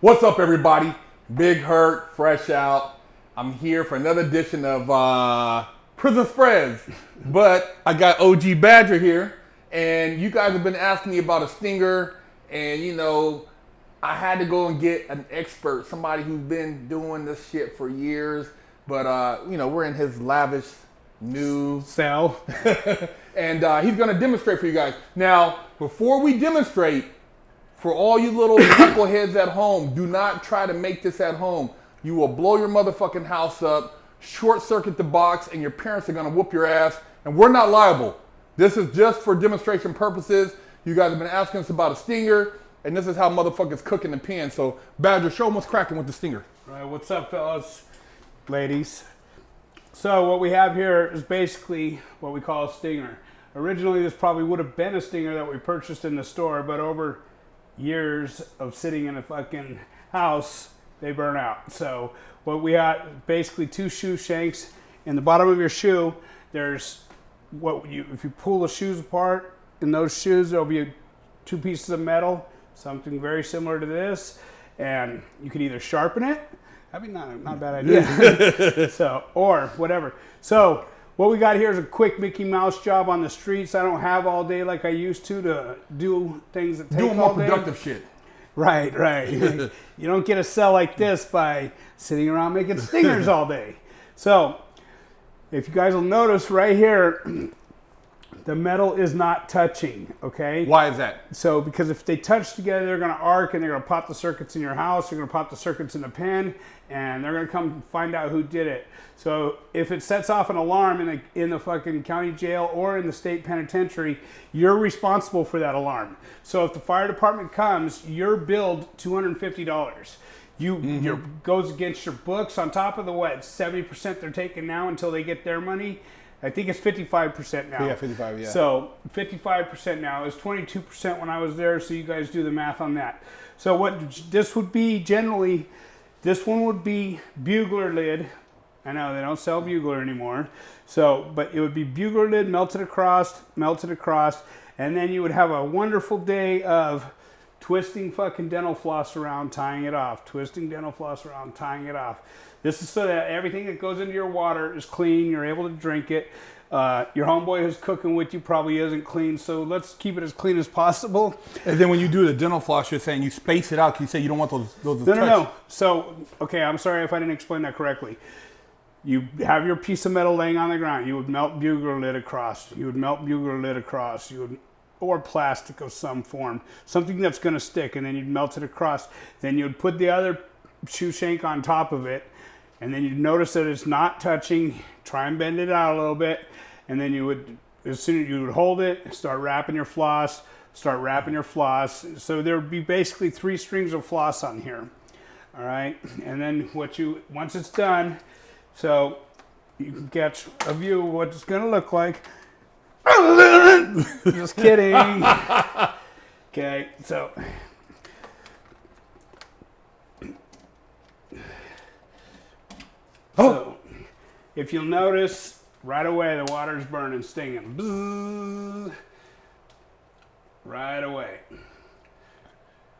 What's up, everybody? Big Hurt, Fresh Out. I'm here for another edition of Prison Spreads. But I got OG Badger here, and you guys have been asking me about a stinger, and you know, I had to go and get an expert, somebody who's been doing this shit for years. But you know, we're in his lavish new cell, and he's gonna demonstrate for you guys. Now, before we demonstrate, for all you little knuckleheads at home, do not try to make this at home. You will blow your motherfucking house up, short circuit the box, and your parents are gonna whoop your ass, and we're not liable. This is just for demonstration purposes. You guys have been asking us about a stinger, and this is how motherfuckers cook in the pan. So, Badger, show them what's cracking with the stinger. All right, what's up, fellas, ladies? So what we have here is basically what we call a stinger. Originally, this probably would have been a stinger that we purchased in the store, but over years of sitting in a fucking house, they burn out. So what we got, basically two shoe shanks. In the bottom of your shoe, there's if you pull the shoes apart, in those shoes there'll be two pieces of metal, something very similar to this, and you can either sharpen it. That'd be not a bad idea. So, or whatever. So what we got here is a quick Mickey Mouse job on the streets. I don't have all day like I used to do things that take all day. Doing more productive shit. Right. You don't get a cell like this by sitting around making stingers all day. So if you guys will notice right here, the metal is not touching, okay? Why is that? So, because if they touch together, they're going to arc and they're going to pop the circuits in your house, they're going to pop the circuits in the pen, and they're going to come find out who did it. So, if it sets off an alarm in the fucking county jail or in the state penitentiary, you're responsible for that alarm. So, if the fire department comes, you're billed $250. Your goes against your books on top of the 70% they're taking now until they get their money. I think it's 55% now. Yeah, 55, yeah. So 55% now. It was 22% when I was there, so you guys do the math on that. So what this would be generally, this one would be bugler lid. I know they don't sell bugler anymore. So, but it would be bugler lid melted across, and then you would have a wonderful day of twisting fucking dental floss around, tying it off. Twisting dental floss around, tying it off. This is so that everything that goes into your water is clean. You're able to drink it. Your homeboy who's cooking with you probably isn't clean, so let's keep it as clean as possible. And then when you do the dental floss, you're saying you space it out because you say you don't want those to touch. No. So, okay, I'm sorry if I didn't explain that correctly. You have your piece of metal laying on the ground. You would melt bugler lid across. Or plastic of some form. Something that's going to stick, and then you'd melt it across. Then you'd put the other shoe shank on top of it, and then you'd notice that it's not touching. Try and bend it out a little bit, and then you would, as soon as you would hold it, start wrapping your floss. So there would be basically 3 strings of floss on here. All right, and then once it's done, so you can catch a view of what it's going to look like. Just kidding. Okay, so. So, if you'll notice, right away the water's burning, stinging. Bzzz. Right away.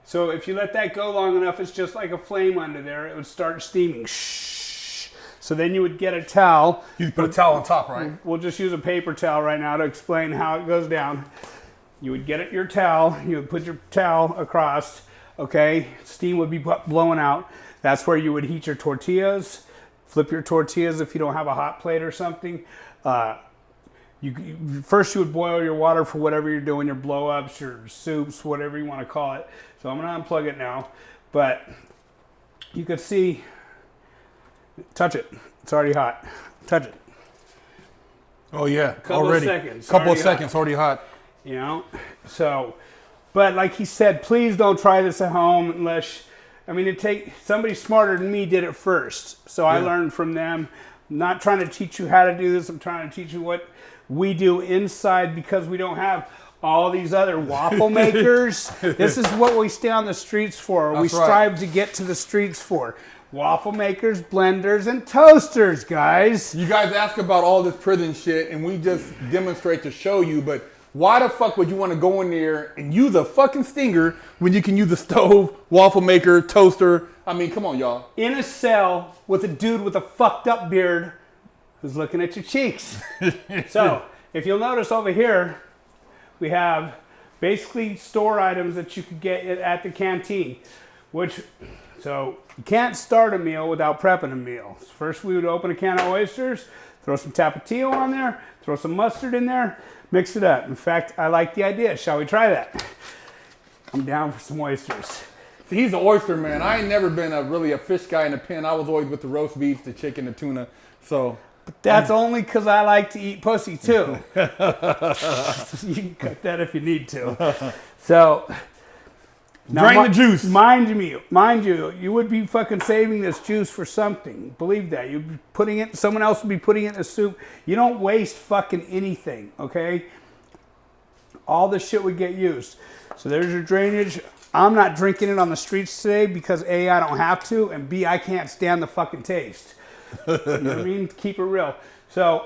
So if you let that go long enough, it's just like a flame under there. It would start steaming. Shh. So then you would get a towel. You put a towel on top, right? We'll just use a paper towel right now to explain how it goes down. You would get your towel. You would put your towel across. Okay, steam would be blowing out. That's where you would heat your tortillas. Flip your tortillas if you don't have a hot plate or something. First you would boil your water for whatever you're doing, your blow-ups, your soups, whatever you want to call it. So I'm going to unplug it now. But you could see, touch it. It's already hot. Touch it. Oh yeah, Couple of seconds, already hot. You know, so, but like he said, please don't try this at home unless, somebody smarter than me did it first. So I learned from them. I'm not trying to teach you how to do this. I'm trying to teach you what we do inside because we don't have all these other waffle makers. This is what we stay on the streets for. We strive to get to the streets for. Waffle makers, blenders, and toasters, guys. You guys ask about all this prison shit, and we just demonstrate to show you, but Why the fuck would you want to go in there and use a fucking stinger when you can use a stove, waffle maker, toaster? I mean, come on, y'all. In a cell with a dude with a fucked up beard who's looking at your cheeks. So, if you'll notice over here, we have basically store items that you could get at the canteen. So, you can't start a meal without prepping a meal. First, we would open a can of oysters, throw some Tapatio on there, throw some mustard in there, mix it up. In fact, I like the idea. Shall we try that? I'm down for some oysters. See, he's an oyster man. I ain't never been really a fish guy in a pen. I was always with the roast beef, the chicken, the tuna. So that's only because I like to eat pussy too. You can cut that if you need to. So now, drain the juice. Mind you, you would be fucking saving this juice for something. Believe that. You'd be putting it. Someone else would be putting it in a soup. You don't waste fucking anything. Okay. All this shit would get used. So there's your drainage. I'm not drinking it on the streets today because A, I don't have to, and B, I can't stand the fucking taste. You know what I mean? Keep it real. So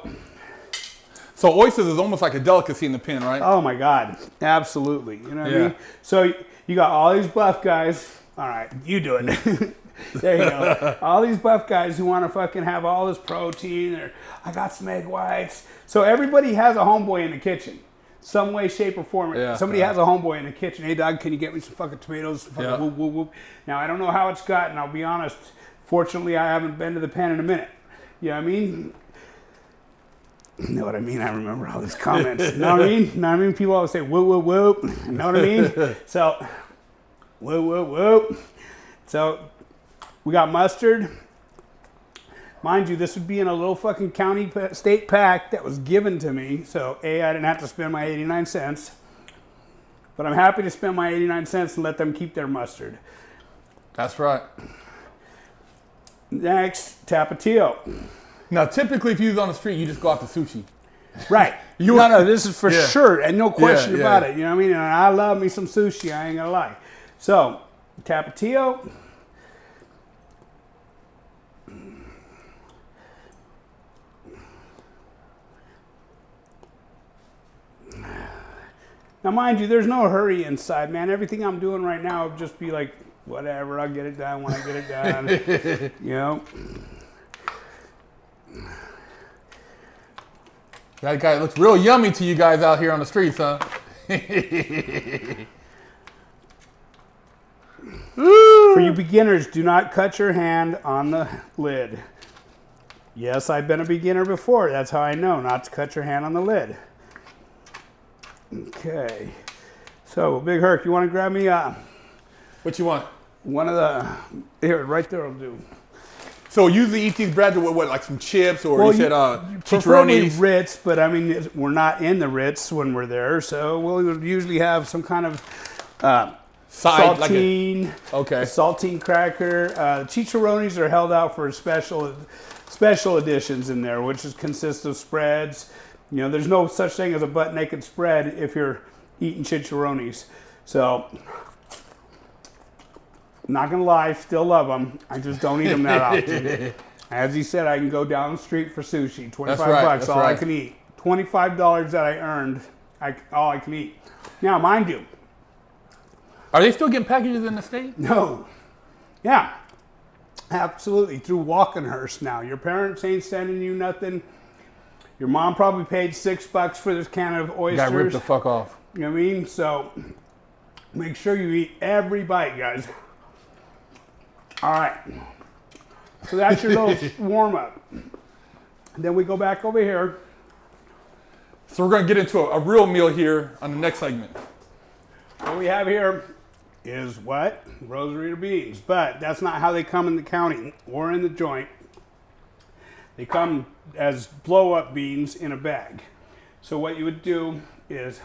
oysters is almost like a delicacy in the pen, right? oh my God, absolutely. You know what I mean? So you got all these buff guys. All right, you do it. There you go. All these buff guys who want to fucking have all this protein, or I got some egg whites. So everybody has a homeboy in the kitchen. Some way, shape, or form. Somebody has a homeboy in the kitchen. Hey, dog, can you get me some fucking tomatoes? Some fucking whoop, whoop, whoop. Now, I don't know how it's gotten. I'll be honest. Fortunately, I haven't been to the pen in a minute. You know what I mean? You know what I mean? I remember all these comments. You know what I mean? You know what I mean? People always say, whoop, whoop, whoop. You know what I mean? So, whoop, whoop, whoop. So, we got mustard. Mind you, this would be in a little fucking county state pack that was given to me. So, A, I didn't have to spend my 89 cents. But I'm happy to spend my 89 cents and let them keep their mustard. That's right. Next, Tapatio. Now, typically, if you use on the street, you just go out to sushi. Right. No, this is for sure, and no question about it. You know what I mean? And I love me some sushi, I ain't gonna lie. So, Tapatio. Now, mind you, there's no hurry inside, man. Everything I'm doing right now would just be like, whatever, I'll get it done when I get it done. You know? That guy looks real yummy to you guys out here on the streets, huh? For you beginners, do not cut your hand on the lid. Yes, I've been a beginner before. That's how I know not to cut your hand on the lid. Okay. So, Big Herc, you want to grab me What you want? one of the... Here, right there will do. So usually eat these breads with what, like some chips, or you said preferably Chicharones? Ritz, but I mean, we're not in the Ritz when we're there, so we'll usually have some kind of saltine, saltine cracker. Chicharones are held out for special editions in there, which consists of spreads. You know, there's no such thing as a butt naked spread if you're eating Chicharones. So, not gonna lie, still love them. I just don't eat them that often. As he said, I can go down the street for sushi. 25 bucks, all I can eat. $25 that I earned, all I can eat. Now, mind you. Are they still getting packages in the state? No. Yeah. Absolutely. Through Walkenhurst now. Your parents ain't sending you nothing. Your mom probably paid $6 for this can of oysters. Got ripped the fuck off. You know what I mean? So, make sure you eat every bite, guys. All right. So that's your little warm-up. Then we go back over here. So we're going to get into a real meal here on the next segment. What we have here is what? Rosarita beans. But that's not how they come in the county or in the joint. They come as blow-up beans in a bag. So what you would do is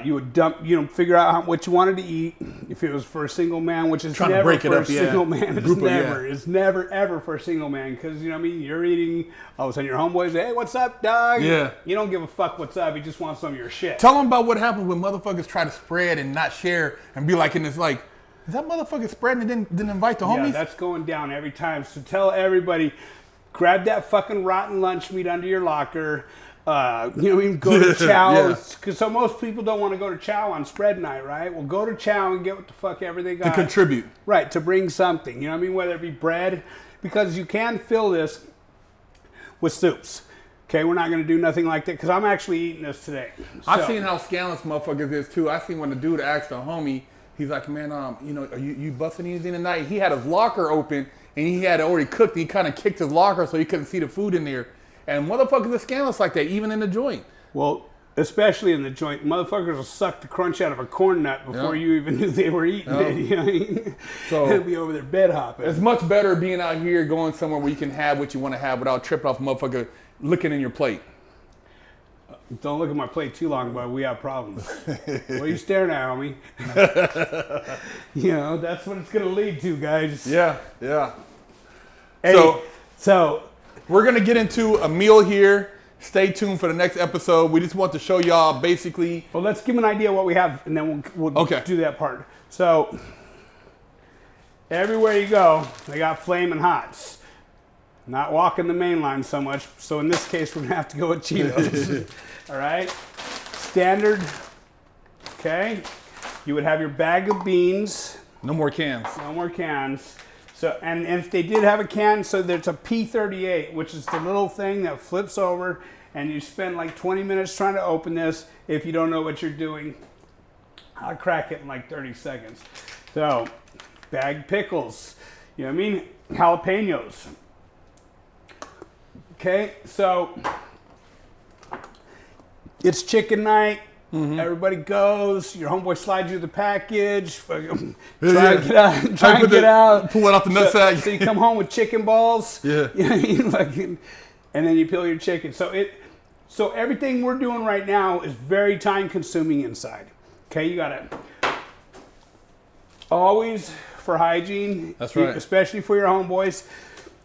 you would dump, figure out what you wanted to eat. If it was for a single man, which is trying never to break for it up, a single man. It's never, ever for a single man. Because, you know what I mean? You're eating, all of a sudden your homeboys say, hey, what's up, dog? Yeah. You don't give a fuck what's up. You just want some of your shit. Tell them about what happens when motherfuckers try to spread and not share and be like in this, like, is that motherfucker spreading and didn't invite the homies? Yeah, that's going down every time. So tell everybody, grab that fucking rotten lunch meat under your locker. Go to chow. Yeah. Because so most people don't want to go to chow on spread night, right? Well, go to chow and get what the fuck ever they got. To contribute. Right, to bring something. You know what I mean? Whether it be bread, because you can fill this with soups. Okay, we're not going to do nothing like that because I'm actually eating this today. I've seen how scandalous motherfuckers is too. I seen when the dude asked a homie, he's like, man, are you busting anything tonight? He had his locker open and he had already cooked. And he kind of kicked his locker so he couldn't see the food in there. And motherfuckers are scandalous like that, even in the joint. Well, especially in the joint, motherfuckers will suck the crunch out of a corn nut before you even knew they were eating it. You know what I mean? So they'll be over there bed hopping. It's much better being out here going somewhere where you can have what you want to have without tripping off a motherfucker looking in your plate. Don't look at my plate too long, but we have problems. What are you staring at, homie? That's what it's going to lead to, guys. Yeah, yeah. Hey, so we're going to get into a meal here. Stay tuned for the next episode. We just want to show y'all basically. Well, let's give them an idea of what we have, and then we'll do that part. So, everywhere you go, they got Flamin' Hots. Not walking the main line so much. So, in this case, we're going to have to go with Cheetos. All right? Standard. Okay? You would have your bag of beans. No more cans. No more cans. So, and if they did have a can, so there's a P38, which is the little thing that flips over, and you spend like 20 minutes trying to open this if you don't know what you're doing. I'll crack it in like 30 seconds. So, bagged pickles. You know what I mean? Jalapenos. Okay, so it's chicken night. Mm-hmm. Everybody goes. Your homeboy slides you the package. Try and get out. Pull it off the nutsack. So you come home with chicken balls. Yeah. You know what I mean? And then you peel your chicken. So everything we're doing right now is very time consuming inside. Okay, you gotta always for hygiene. That's right. Especially for your homeboys.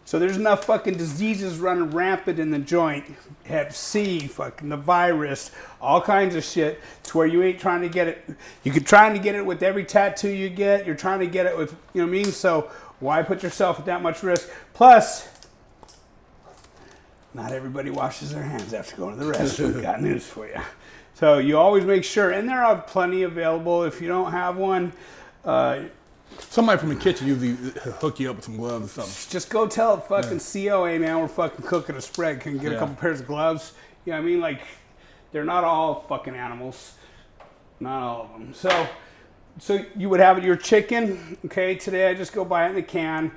So there's enough fucking diseases running rampant in the joint. Hep C, fucking the virus, all kinds of shit. To where you ain't trying to get it. You could try to get it with every tattoo you get. You're trying to get it with, you know what I mean? So why put yourself at that much risk? Plus, not everybody washes their hands after going to the restroom. Got news for you. So you always make sure, and there are plenty available. If you don't have one, somebody from the kitchen usually hook you up with some gloves or something. Just go tell fucking COA, man, we're fucking cooking a spread. Can you get a couple pairs of gloves? You know what I mean? Like, they're not all fucking animals. Not all of them. So you would have your chicken. Okay, today I just go buy it in a can.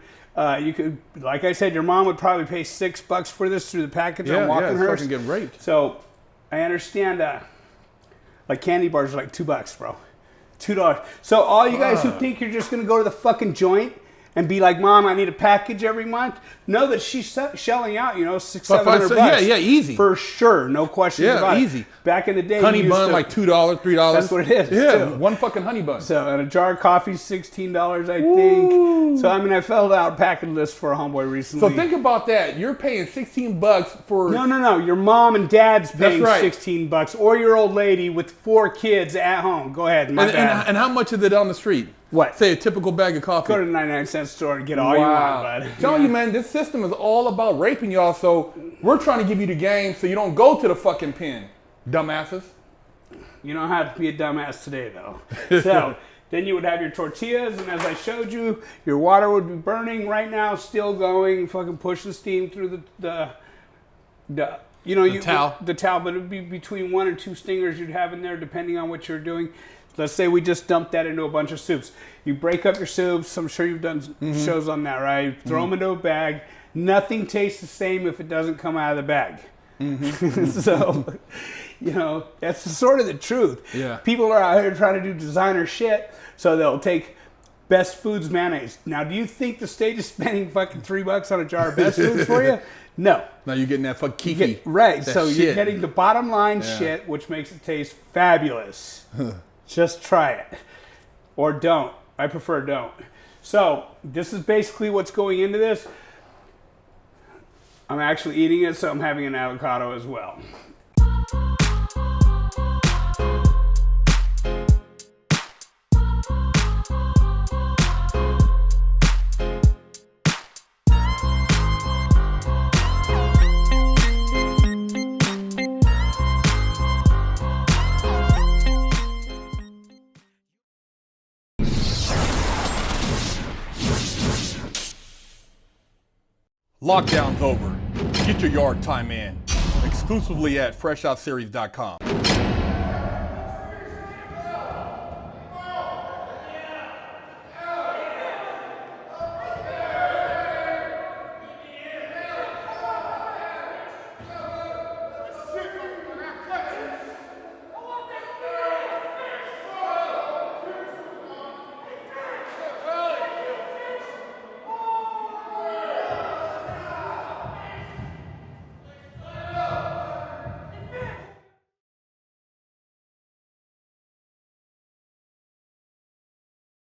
You could, like I said, your mom would probably pay $6 for this through the package on Walking it's Hers. fucking getting raped. So I understand like candy bars are like $2, bro. $2. So all you guys who think you're just going to go to the fucking joint and be like, Mom, I need a package every month, know that she's shelling out, $600-700. Yeah, easy. For sure. No questions about it. Easy. Back in the day, honey bun, like $2, $3. That's what it is. Yeah, too. one fucking honey bun. So, and a jar of coffee, $16, I think. So, I mean, I filled out a packet list for a homeboy recently. So think about that. You're paying $16 for... No. Your mom and dad's paying right. $16, or your old lady with 4 kids at home. Go ahead, my bad. And how much is it on the street? What? Say a typical bag of coffee. Go to the 99-cent store and get all you want, bud. I'm telling you, man, this system is all about raping y'all, so we're trying to give you the game so you don't go to the fucking pen, dumbasses. You don't have to be a dumbass today, though. So, then you would have your tortillas, and as I showed you, your water would be burning right now, still going, fucking pushing steam through the towel. The towel, but it would be between 1 and 2 stingers you'd have in there, depending on what you're doing. Let's say we just dumped that into a bunch of soups. You break up your soups. I'm sure you've done shows on that, right? You throw them into a bag. Nothing tastes the same if it doesn't come out of the bag. So, that's sort of the truth. Yeah. People are out here trying to do designer shit, so they'll take Best Foods mayonnaise. Now, do you think the state is spending fucking $3 on a jar of Best Foods for you? No. Now you're getting that fucking kiki. Right. That So shit. You're getting the bottom line shit, which makes it taste fabulous. Just try it. Or don't. I prefer don't. So this is basically what's going into this. I'm actually eating it, so I'm having an avocado as well. Lockdown's over. Get your yard time in. Exclusively at FreshOutSeries.com.